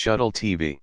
Shuttle TV.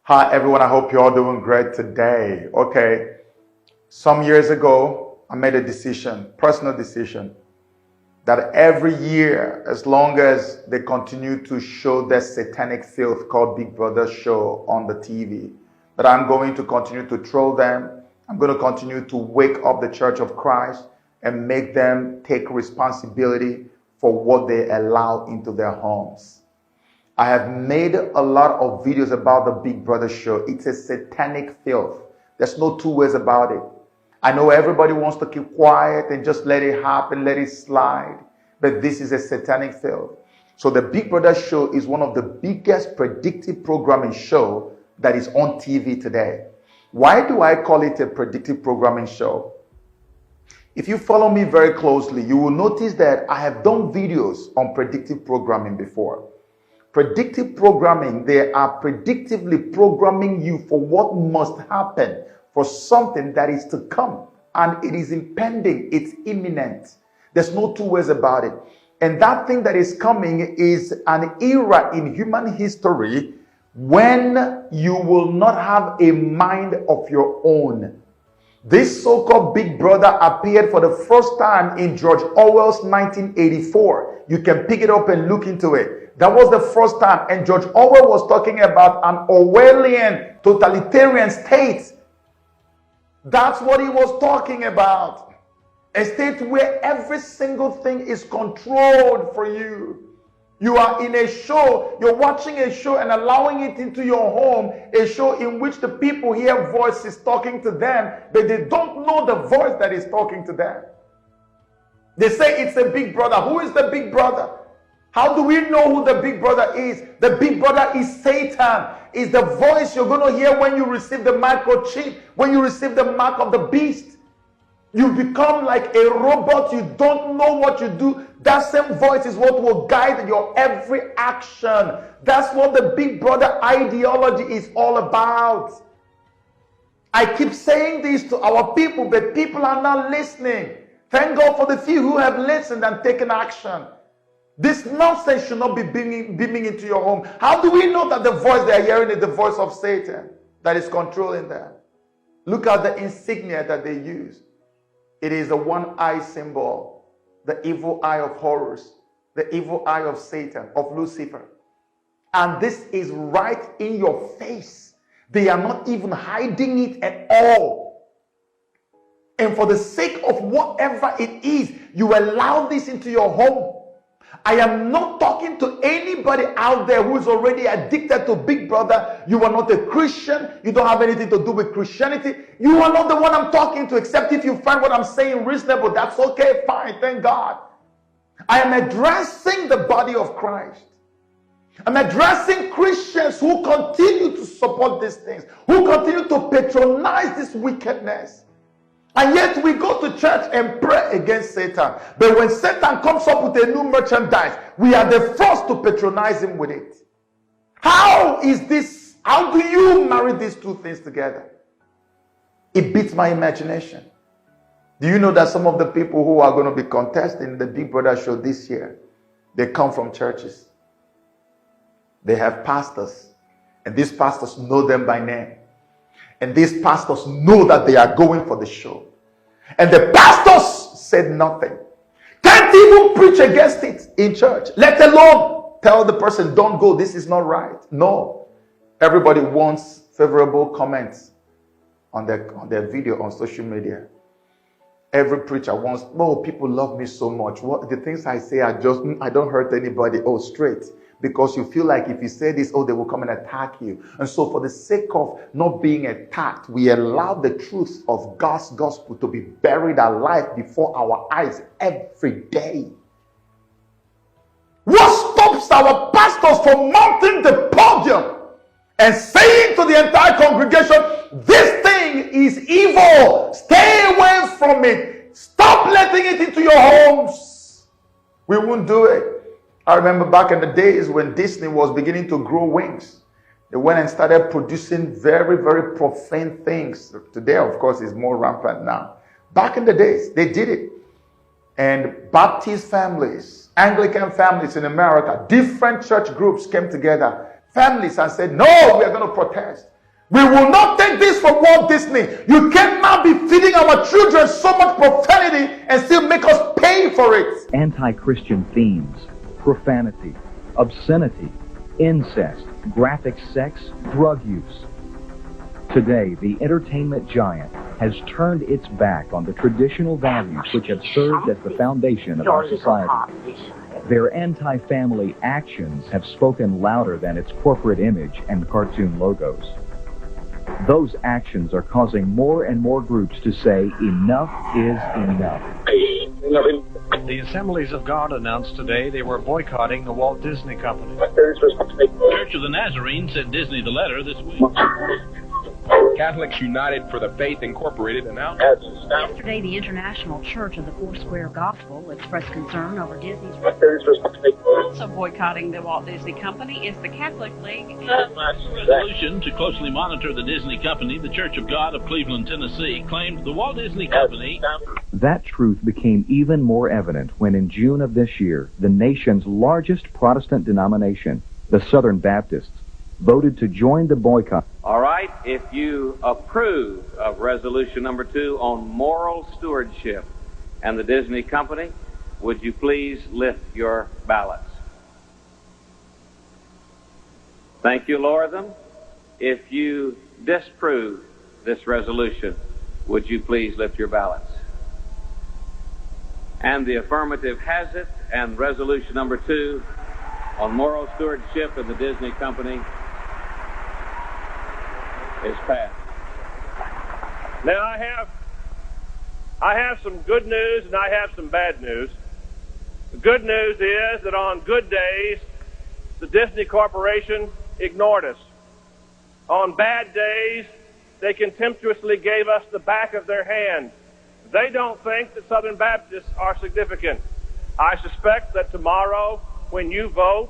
Hi everyone, I hope you're all doing great today. Okay, some years ago, I made a decision, personal decision, that every year, as long as they continue to show that satanic filth called Big Brother show on the TV, that I'm going to continue to troll them. I'm going to continue to wake up the Church of Christ and make them take responsibility for what they allow into their homes. I have made a lot of videos about the Big Brother show. It's a satanic filth. There's no two ways about it. I know everybody wants to keep quiet and just let it happen, let it slide. But this is a satanic filth. So the Big Brother show is one of the biggest predictive programming show that is on TV today. Why do I call it a predictive programming show? If you follow me very closely, you will notice that I have done videos on predictive programming before. Predictive programming, they are predictively programming you for what must happen, for something that is to come. And it is impending, it's imminent. There's no two ways about it. And that thing that is coming is an era in human history when you will not have a mind of your own. This so-called Big Brother appeared for the first time in George Orwell's 1984. You can pick it up and look into it. That was the first time. And George Orwell was talking about an Orwellian totalitarian state. That's what he was talking about. A state where every single thing is controlled for you. You are in a show, you're watching a show and allowing it into your home, a show in which the people hear voices talking to them, but they don't know the voice that is talking to them. They say it's a Big Brother. Who is the Big Brother? How do we know who the Big Brother is? The Big Brother is Satan. Is the voice you're going to hear when you receive the microchip, when you receive the mark of the beast. You become like a robot. You don't know what you do. That same voice is what will guide your every action. That's what the Big Brother ideology is all about. I keep saying this to our people, but people are not listening. Thank God for the few who have listened and taken action. This nonsense should not be beaming into your home. How do we know that the voice they are hearing is the voice of Satan that is controlling them? Look at the insignia that they use. It is the one-eye symbol, the evil eye of horrors, the evil eye of Satan, of Lucifer. And this is right in your face. They are not even hiding it at all. And for the sake of whatever it is, you allow this into your home. I am not talking to anybody out there who is already addicted to Big Brother. You are not a Christian. You don't have anything to do with Christianity. You are not the one I'm talking to, except if you find what I'm saying reasonable. That's okay, fine, thank God. I am addressing the body of Christ. I'm addressing Christians who continue to support these things, who continue to patronize this wickedness. And yet we go to church and pray against Satan. But when Satan comes up with a new merchandise, we are the first to patronize him with it. How is this? How do you marry these two things together? It beats my imagination. Do you know that some of the people who are going to be contesting the Big Brother show this year, they come from churches. They have pastors. And these pastors know them by name. And these pastors know that they are going for the show. And the pastors said nothing. Can't even preach against it in church. Let alone tell the person, don't go, this is not right. No. Everybody wants favorable comments on their video on social media. Every preacher wants, oh, people love me so much. What the things I say are just, I don't hurt anybody. Oh, straight. Because you feel like if you say this, oh, they will come and attack you. And so for the sake of not being attacked, we allow the truth of God's gospel to be buried alive before our eyes every day. What stops our pastors from mounting the podium and saying to the entire congregation, this thing is evil. Stay away from it. Stop letting it into your homes. We won't do it. I remember back in the days when Disney was beginning to grow wings. They went and started producing very, very profane things. Today, of course, is more rampant now. Back in the days, they did it. And Baptist families, Anglican families in America, different church groups came together, families, and said, no, we are going to protest. We will not take this from Walt Disney. You cannot be feeding our children so much profanity and still make us pay for it. Anti-Christian themes, profanity, obscenity, incest, graphic sex, drug use. Today, the entertainment giant has turned its back on the traditional values which have served as the foundation of our society. Their anti-family actions have spoken louder than its corporate image and cartoon logos. Those actions are causing more and more groups to say enough is enough. The Assemblies of God announced today they were boycotting the Walt Disney Company. Church of the Nazarene sent Disney the letter this week. Catholics United for the Faith Incorporated announced. Yesterday, the International Church of the Foursquare Gospel expressed concern over Disney's. Also boycotting the Walt Disney Company is the Catholic League. Resolution to closely monitor the Disney Company, the Church of God of Cleveland, Tennessee, claimed the Walt Disney Company. That truth became even more evident when in June of this year, the nation's largest Protestant denomination, the Southern Baptists, voted to join the boycott. All right, if you approve of resolution number 2 on moral stewardship and the Disney Company, would you please lift your ballots? Thank you, lower them. If you disapprove this resolution, would you please lift your ballots? And the affirmative has it, and resolution number 2 on moral stewardship and the Disney Company is passed. Now I have some good news and I have some bad news. The good news is that on good days, the Disney Corporation ignored us. On bad days, they contemptuously gave us the back of their hand. They don't think that Southern Baptists are significant. I suspect that tomorrow, when you vote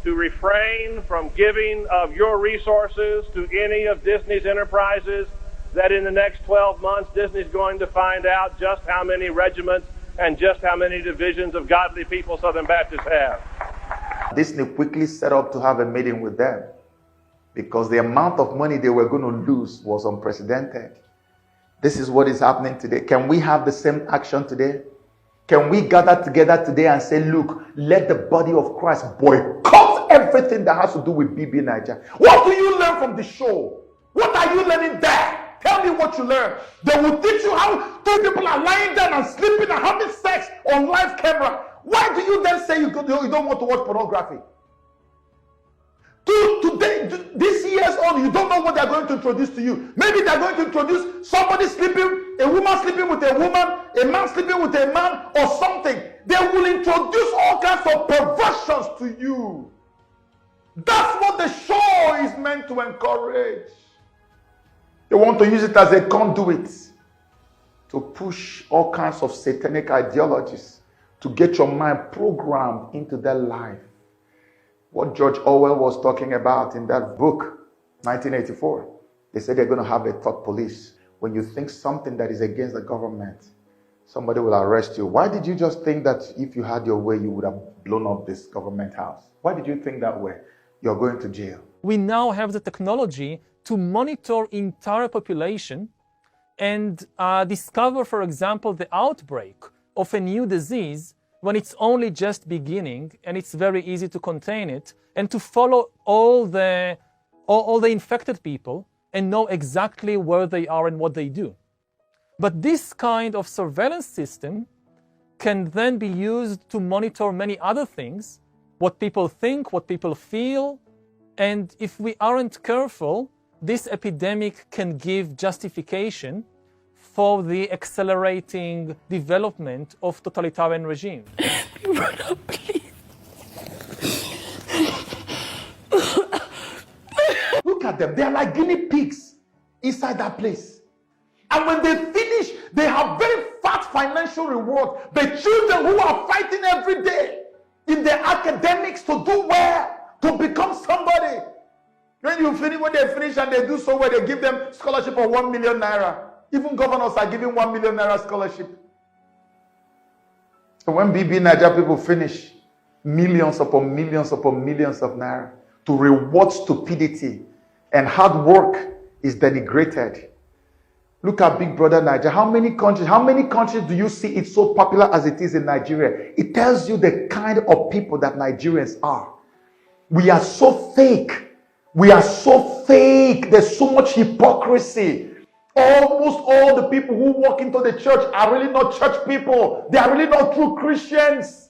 to refrain from giving of your resources to any of Disney's enterprises, that in the next 12 months, Disney's going to find out just how many regiments and just how many divisions of godly people Southern Baptists have. Disney quickly set up to have a meeting with them because the amount of money they were going to lose was unprecedented. This is what is happening today. Can we have the same action today? Can we gather together today and say, look, let the body of Christ boycott everything that has to do with BBNaija? What do you learn from the show? What are you learning there? Tell me what you learned. They will teach you how 2 people are lying down and sleeping and having sex on live camera. Why do you then say you don't want to watch pornography? Today, this year's on, you don't know what they're going to introduce to you. Maybe they're going to introduce somebody sleeping, a woman sleeping with a woman, a man sleeping with a man, or something. They will introduce all kinds of perversions to you. That's what the show is meant to encourage. They want to use it as a conduit to push all kinds of satanic ideologies to get your mind programmed into their life. What George Orwell was talking about in that book, 1984, they said they're going to have a thought police. When you think something that is against the government, somebody will arrest you. Why did you just think that if you had your way, you would have blown up this government house? Why did you think that way? You're going to jail. We now have the technology to monitor entire population and discover, for example, the outbreak of a new disease when it's only just beginning and it's very easy to contain it and to follow all the infected people and know exactly where they are and what they do. But this kind of surveillance system can then be used to monitor many other things, what people think, what people feel, and if we aren't careful, this epidemic can give justification for the accelerating development of totalitarian regimes. Brother, please. Look at them. They are like guinea pigs inside that place. And when they finish, they have very fat financial reward. The children who are fighting every day, in their academics to do well, to become somebody. When they finish and they do so well, they give them scholarship of 1 million naira. Even governors are giving 1 million naira scholarship. So when BBNaija people finish, millions upon millions upon millions of naira to reward stupidity, and hard work is denigrated. Look at Big Brother Naija. How many countries do you see it's so popular as it is in Nigeria? It tells you the kind of people that Nigerians are. We are so fake. We are so fake. There's so much hypocrisy. Almost all the people who walk into the church are really not church people. They are really not true Christians.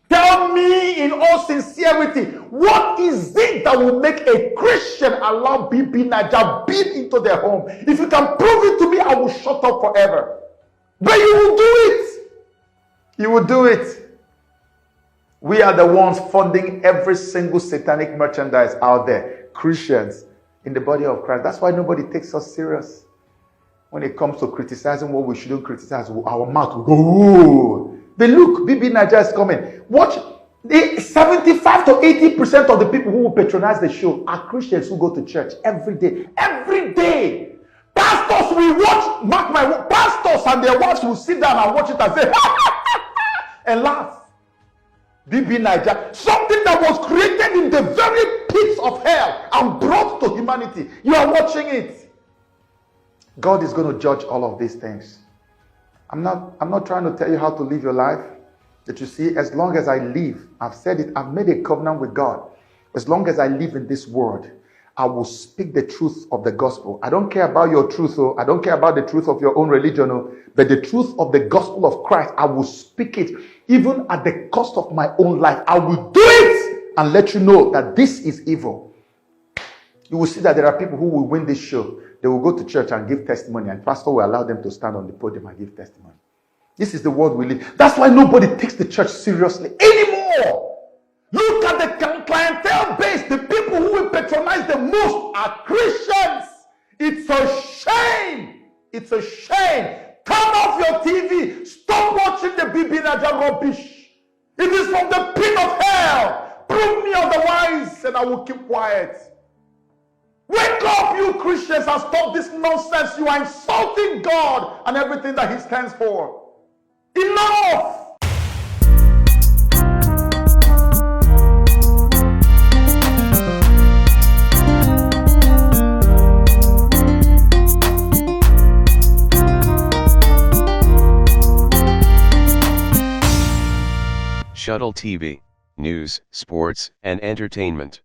Tell me in all sincerity, what is it that will make a Christian allow BBNaija beat into their home? If you can prove it to me, I will shut up forever. But you will do it. You will do it. We are the ones funding every single satanic merchandise out there. Christians in the body of Christ. That's why nobody takes us serious. When it comes to criticizing what we shouldn't criticize, our mouth will go, ooh. But look, BBNaija is coming. Watch. 75 to 80% of the people who will patronize the show are Christians who go to church every day. Every day. Pastors will watch, mark my word, pastors and their wives will sit down and watch it and say, and laugh. BBNaija, something that was created in the very pits of hell and brought to humanity. You are watching it. God is going to judge all of these things. I'm not trying to tell you how to live your life. That you see, as long as I live, I've said it, I've made a covenant with God. As long as I live in this world, I will speak the truth of the gospel. I don't care about your truth, I don't care about the truth of your own religion, but the truth of the gospel of Christ, I will speak it, even at the cost of my own life. I will do it and let you know that this is evil. You will see that there are people who will win this show. They will go to church and give testimony, and pastor will allow them to stand on the podium and give testimony. This is the world we live. That's why nobody takes the church seriously anymore. Look at the clientele base. The people who will patronize the most are Christians. It's a shame. It's a shame. Turn off your TV. Stop watching the BBNaija rubbish. It is from the pit of hell. Prove me otherwise, and I will keep quiet. Wake up, you Christians, and stop this nonsense. You are insulting God and everything that He stands for. Enough! Shuttle TV, news, sports, and entertainment.